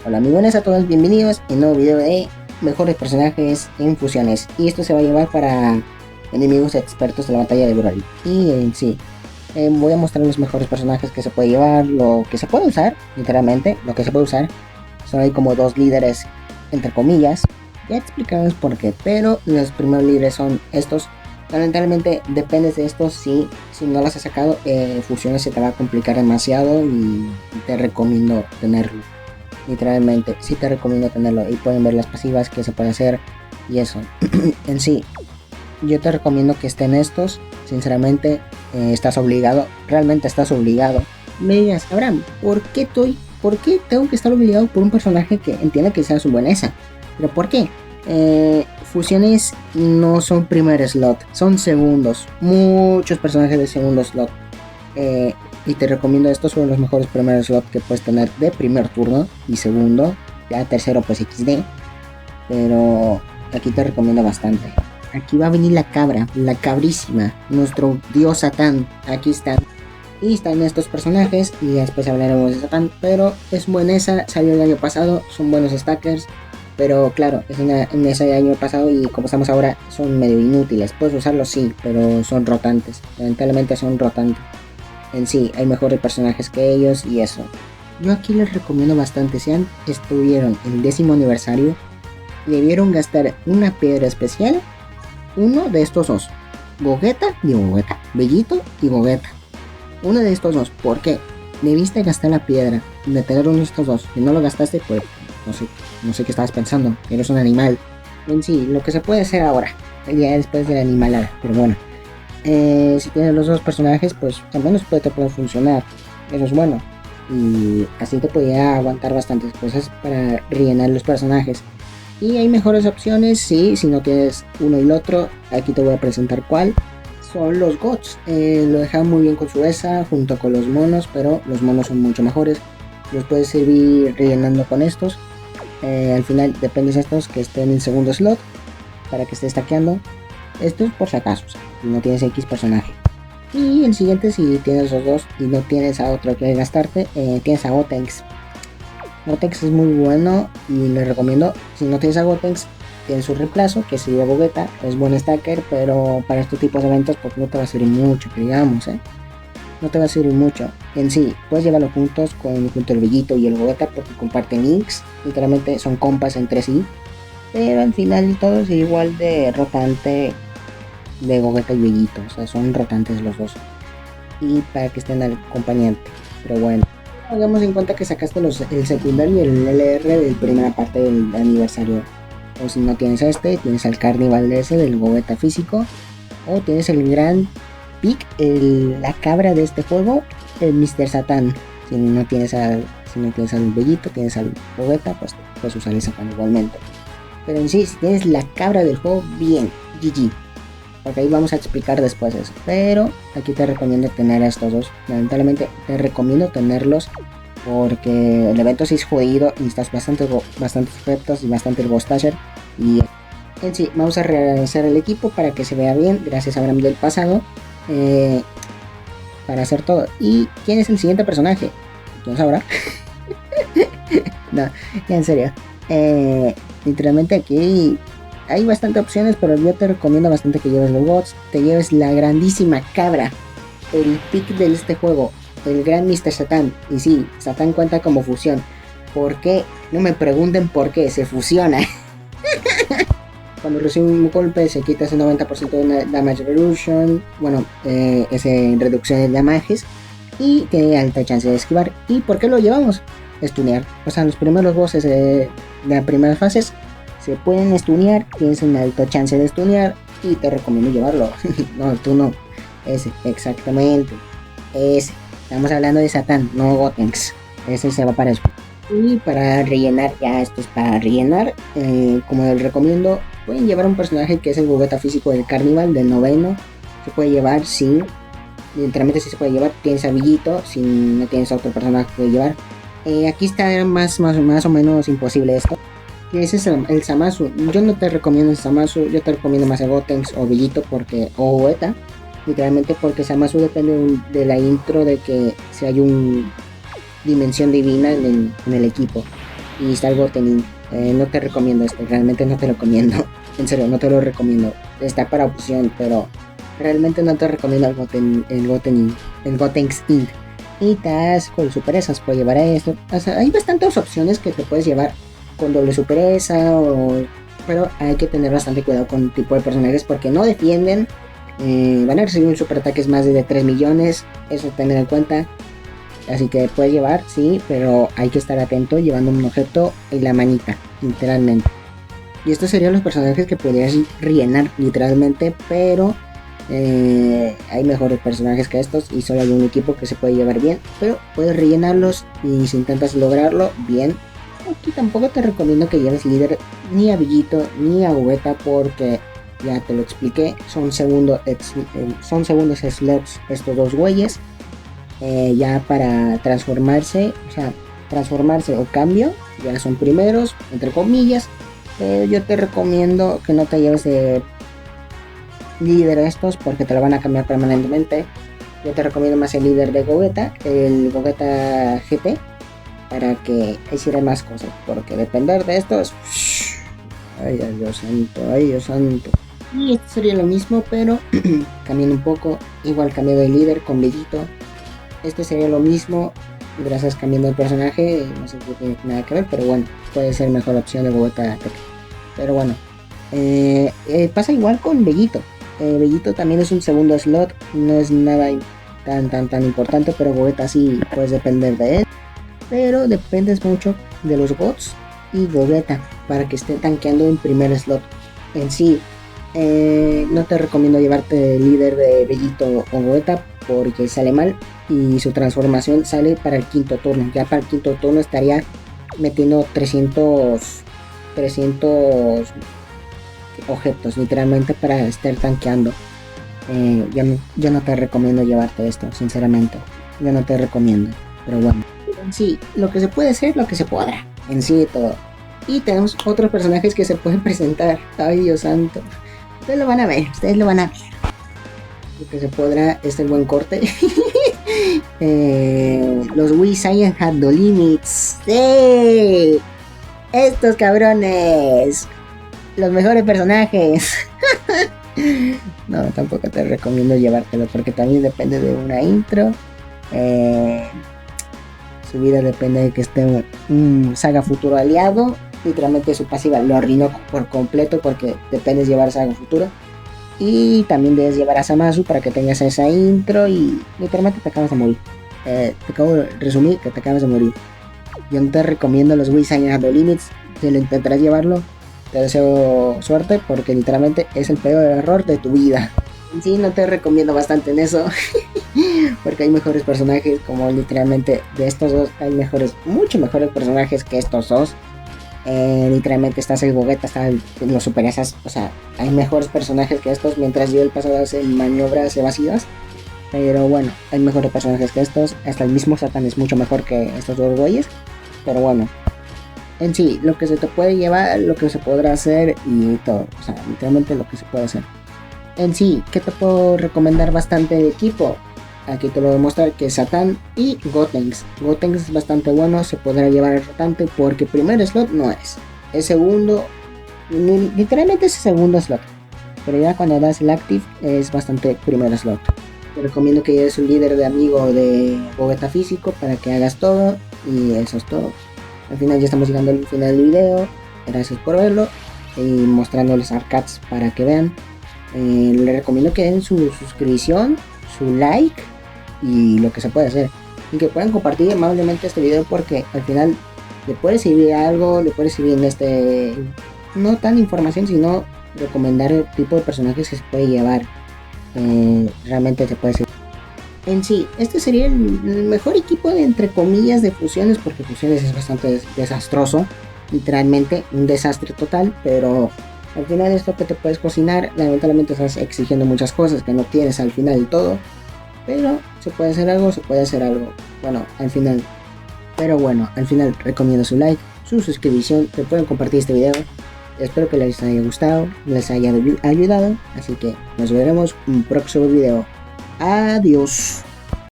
Hola, muy buenas a todos, bienvenidos a un nuevo video de mejores personajes en fusiones. Y esto se va a llevar para enemigos expertos de la batalla de Broly. Y voy a mostrar los mejores personajes que se puede llevar, lo que se puede usar, literalmente, lo que se puede usar. Son ahí como dos líderes, entre comillas. Ya explicarles por qué, pero los primeros líderes son estos. Lamentablemente dependes de estos, si no las has sacado, fusiones se te va a complicar demasiado y te recomiendo tenerlo. Literalmente, sí te recomiendo tenerlo y pueden ver las pasivas que se puede hacer y eso. En sí, yo te recomiendo que estén estos. Sinceramente, estás obligado, realmente estás obligado. Me digas, Abraham, ¿por qué tengo que estar obligado por un personaje que entienda que sea su bueneza? ¿Pero por qué? Fusiones no son primer slot, son segundos. Muchos personajes de segundo slot. Y te recomiendo, estos son los mejores primeros slot que puedes tener de primer turno y segundo. Ya tercero pues XD. Pero aquí te recomiendo bastante. Aquí va a venir la cabra, la cabrísima, nuestro dios Satán. Aquí están. Y están estos personajes y después hablaremos de Satán. Pero es buenesa, salió el año pasado, son buenos stackers. Pero claro, es en ese año pasado y como estamos ahora son medio inútiles. Puedes usarlos sí, pero son rotantes. Lamentablemente son rotantes. En sí, hay mejores personajes que ellos y eso. Yo aquí les recomiendo bastante, si estuvieron el 10º aniversario, debieron gastar una piedra especial, uno de estos dos, Bellito y Gogeta. Uno de estos dos, ¿por qué? Debiste gastar la piedra de tener uno de estos dos. Si no lo gastaste, pues no sé qué estabas pensando, eres un animal. En sí, lo que se puede hacer ahora, ya después de la animalada, pero bueno. Si tienes los dos personajes, pues al menos te puede funcionar. Eso es bueno. Y así te podía aguantar bastantes cosas para rellenar los personajes. Y hay mejores opciones, sí, si no tienes uno y el otro. Aquí te voy a presentar cuál. Son los GOTS. Lo dejan muy bien con su ESA junto con los monos, pero los monos son mucho mejores. Los puedes servir rellenando con estos. Al final dependes de estos que estén en segundo slot para que esté stackeando. Esto es por si acaso, o sea, si no tienes X personaje. Y el siguiente, si tienes los dos y no tienes a otro que gastarte, tienes a Gotenks. Gotenks es muy bueno y le recomiendo. Si no tienes a Gotenks, tienes su reemplazo, que sería Gogeta. Es buen stacker, pero para estos tipos de eventos pues no te va a servir mucho, que digamos, no te va a servir mucho. En sí, puedes llevarlo junto el Bellito y el Gogeta porque comparten links. Literalmente son compas entre sí. Pero al final todo es igual de rotante de Gogeta y Bellito, o sea, son rotantes los dos. Y para que estén al acompañante. Pero bueno, hagamos en cuenta que sacaste el secundario y el LR de la primera parte del aniversario. O si no tienes tienes al Carnival de ese del Gogeta físico. O tienes el gran pick, la cabra de este juego, el Mr. Satan. Si no tienes al Bellito, tienes al Gogeta, pues puedes usar el Satan igualmente. Pero en sí, si tienes la cabra del juego, bien, GG. Porque ahí vamos a explicar después eso. Pero aquí te recomiendo tener a estos dos. Lamentablemente te recomiendo tenerlos porque el evento sí es jodido. Necesitas bastantes efectos y bastante el Ghost Asher. Y en sí, vamos a realizar el equipo para que se vea bien. Gracias a Abraham del pasado. Para hacer todo. ¿Y quién es el siguiente personaje? ¿Quién sabrá? No, ya en serio. Literalmente aquí hay bastantes opciones, pero yo te recomiendo bastante que lleves los bots, te lleves la grandísima cabra, el pick de este juego, el gran Mr. Satan. Y sí, Satan cuenta como fusión. ¿Por qué? No me pregunten por qué, se fusiona. Cuando recibe un golpe se quita ese 90% de damage reduction, bueno, ese reducción de damages, y tiene alta chance de esquivar. ¿Y por qué lo llevamos? Stunear. O sea, los primeros bosses de las primeras fases se pueden stunear, tienes una alta chance de stunear y te recomiendo llevarlo. No, tú no. Ese, exactamente. Ese. Estamos hablando de Satan, no Gotenks. Ese se va para eso. Y para rellenar, ya esto es para rellenar. Como les recomiendo, pueden llevar un personaje que es el Gogeta físico del Carnival, del 9º. Se puede llevar, sí. Literalmente sí se puede llevar. Tienes a Bellito, si no tienes otro personaje que llevar. Aquí está más o menos imposible esto. Que ese es el Zamasu. Yo no te recomiendo el Zamasu, yo te recomiendo más el Gotenks o Bellito o Gogeta. Literalmente porque Zamasu depende de la intro de que si hay un dimensión divina en el equipo. y está el Gotening. No te recomiendo este, realmente no te lo recomiendo. En serio, no te lo recomiendo. Está para opción, pero realmente no te recomiendo el Gotenks Int. Y tas con super esas puedes llevar a esto. O sea, hay bastantes opciones que te puedes llevar con doble super esa pero hay que tener bastante cuidado con el tipo de personajes porque no defienden. Van a recibir un super ataque más de 3 millones. Eso tener en cuenta. Así que puedes llevar, sí, pero hay que estar atento llevando un objeto en la manita, literalmente. Y estos serían los personajes que podrías rellenar, literalmente, pero hay mejores personajes que estos y solo hay un equipo que se puede llevar bien, pero puedes rellenarlos y si intentas lograrlo, bien. Aquí tampoco te recomiendo que lleves líder ni a Bellito ni a Gogeta porque ya te lo expliqué, son segundos slots estos dos güeyes. Ya para transformarse o cambio, ya son primeros, entre comillas. Yo te recomiendo que no te lleves de líder a estos porque te lo van a cambiar permanentemente. Yo te recomiendo más el líder de Gogeta, el Gogeta GT, para que hiciera más cosas, porque depender de estos, ay Dios santo. Y esto sería lo mismo, pero cambiando un poco, igual cambio de líder con Bellito. Este sería lo mismo, gracias cambiando el personaje, no sé si tiene nada que ver, pero bueno, puede ser mejor opción de Gogeta. Pero bueno, pasa igual con Bellito. Bellito también es un segundo slot, no es nada tan importante, pero Gogeta sí puedes depender de él. Pero dependes mucho de los bots y Gogeta para que esté tanqueando en primer slot. En sí, no te recomiendo llevarte el líder de Bellito o Gogeta porque sale mal y su transformación sale para el quinto turno. Ya para el quinto turno estaría metiendo 300 objetos literalmente para estar tanqueando. Yo no te recomiendo llevarte esto, sinceramente. Yo no te recomiendo, pero bueno. En sí, lo que se puede hacer, lo que se podrá. En sí, todo. Y tenemos otros personajes que se pueden presentar. Ay, Dios santo. Ustedes lo van a ver. Lo que se podrá es el buen corte. Los Wii Saiyan had no limits. ¡Sí! Estos cabrones. Los mejores personajes. No, tampoco te recomiendo llevártelo porque también depende de una intro. Su vida depende de que esté un Saga Futuro aliado. Literalmente su pasiva lo arruinó por completo porque dependes llevar Saga Futuro. Y también debes llevar a Zamasu para que tengas esa intro y literalmente te acabas de morir. Te acabo de resumir que te acabas de morir. Yo no te recomiendo los Wii Saiyan No Limits. Si lo intentarás llevarlo, te deseo suerte porque literalmente es el peor error de tu vida. Sí, no te recomiendo bastante en eso. Porque hay mejores personajes, como literalmente de estos dos hay mucho mejores personajes que estos dos. Literalmente está el Gogeta, están los Super Esas, o sea, hay mejores personajes que estos, mientras yo el pasado hace maniobras evasivas. Pero bueno, hay mejores personajes que estos, hasta el mismo Satan es mucho mejor que estos dos güeyes. Pero bueno, en sí, lo que se te puede llevar, lo que se podrá hacer y todo, o sea, literalmente lo que se puede hacer. En sí, ¿qué te puedo recomendar bastante de equipo? Aquí te lo voy a mostrar que es Satan y Gotenks. Gotenks es bastante bueno, se podrá llevar el rotante porque primer slot no es segundo, literalmente es segundo slot. Pero ya cuando das el active es bastante primer slot. Te recomiendo que lleves un líder de amigo de Gogeta físico para que hagas todo y eso es todo. Al final ya estamos llegando al final del video. Gracias por verlo y mostrándoles arcades para que vean. Les recomiendo que den su suscripción, su like y lo que se puede hacer y que puedan compartir amablemente este video porque al final le puede servir algo, le puede servir en no tan información sino recomendar el tipo de personajes que se puede llevar. Realmente se puede servir. En sí, este sería el mejor equipo de entre comillas de fusiones porque fusiones es bastante desastroso, literalmente un desastre total, pero al final es lo que te puedes cocinar. Lamentablemente estás exigiendo muchas cosas que no tienes al final del todo. Pero se puede hacer algo. Bueno, al final. Pero bueno, al final recomiendo su like, su suscripción. Que pueden compartir este video. Espero que les haya gustado, les haya ayudado. Así que nos veremos en un próximo video. Adiós.